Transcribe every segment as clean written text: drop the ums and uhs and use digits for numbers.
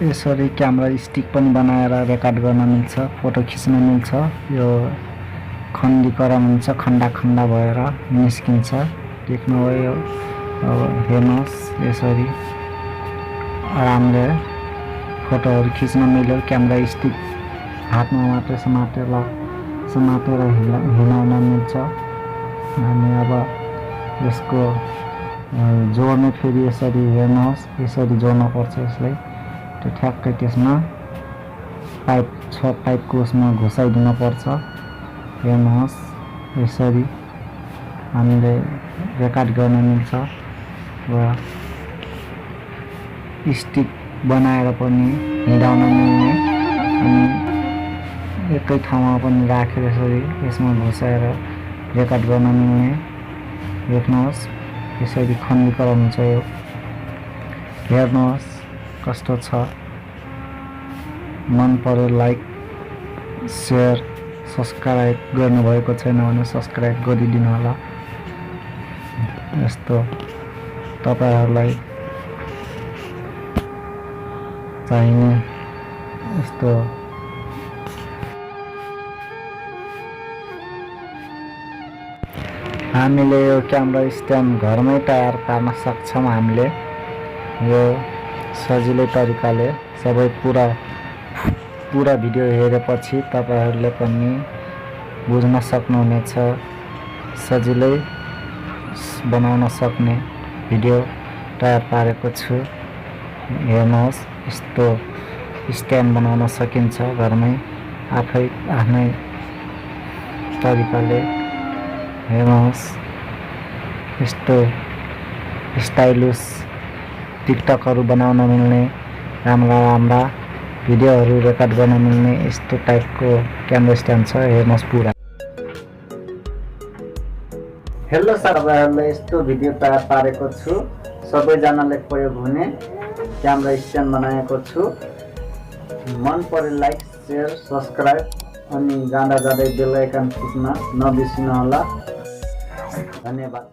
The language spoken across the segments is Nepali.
यसरी क्यामेरा स्टिक पनि बनाएर रेकर्ड गर्न मिल्छ, फोटो खिच्न मिल्छ। यो खण्डीकरण हुन्छ, खण्डा खण्डा भएर निस्किन्छ। देख्नुभयो। अब हेर्नुहोस्, यसरी आरामले फोटोहरू खिच्न मिल्यो। क्यामेरा स्टिक हातमा मात्रै समातेर हिँडाउन मिल्छ। अनि अब यसको जोड्ने फेरि यसरी हेर्नुहोस्, यसरी जोड्नुपर्छ यसलाई। त्यो ठ्याक्कै त्यसमा पाइपको उसमा घुसाइदिनुपर्छ। हेर्नुहोस्, यसरी हामीले रेकर्ड गर्न मिल्छ। र स्टिक बनाएर पनि हिँडाउन मिल्ने, अनि एकै ठाउँमा पनि राखेर यसमा घुसाएर रेकर्ड गर्न मिल्ने। हेर्नुहोस्, यसरी खण्डीकरण हुन्छ यो। हेर्नुहोस् कस्तो छ। मन पर्यो लाइक, सेयर, सब्सक्राइब गर्नुभएको छैन भने सब्सक्राइब गरिदिनु होला। यस्तो तपाईहरुलाई चाहिने यस्तो हामीले यो क्यामेरा स्ट्यान्ड घरमै तयार पार्न सक्छौं। हामीले यो सजिलै तरिकाले सबै पुरा भिडियो हेरेपछि तपाईहरुले पनि बुझ्न सक्नुहुनेछ। सजिलै बनाउन सक्ने भिडियो तयार पारेको छु। हेर्नुहोस्, यस्तो स्ट्यान्ड बनाउन सकिन्छ घरमै आफ्नै तरिकाले। हेर्नुहोस्, यस्तो स्टाइलिस टिकटकहरू बनाउन मिल्ने, राम्रा भिडियोहरू रेकर्ड गर्न मिल्ने यस्तो टाइपको क्यामेरा स्ट्यान्ड छ। हेर्नुहोस् पुरा। हेलो सबैहरुलाई, यस्तो भिडियो तयार पारेको छु। सबैजनाले प्रयोग हुने क्यामेरा स्ट्यान्ड बनाएको छु। मन परे लाइक, शेयर, सब्सक्राइब अनि जाँदै बेल आइकन थिच्न नबिर्सिनु होला। धन्यवाद।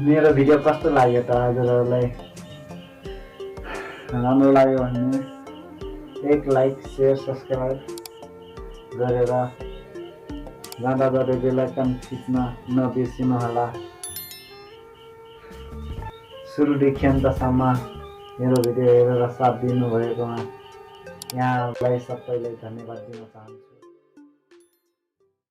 मेरो भिडियो कस्तो लाग्यो त हजुरहरूलाई? राम्रो लाग्यो भने एक लाइक शेयर सब्सक्राइब गरेर जाँदा जाँदै बेल आइकन थिच्न नबिर्सिनुहोला। सुरुदेखि अन्तसम्म मेरो भिडियो हेरेर साथ दिनुभएकोमा यहाँहरूलाई सबैलाई धन्यवाद दिन चाहन्छु।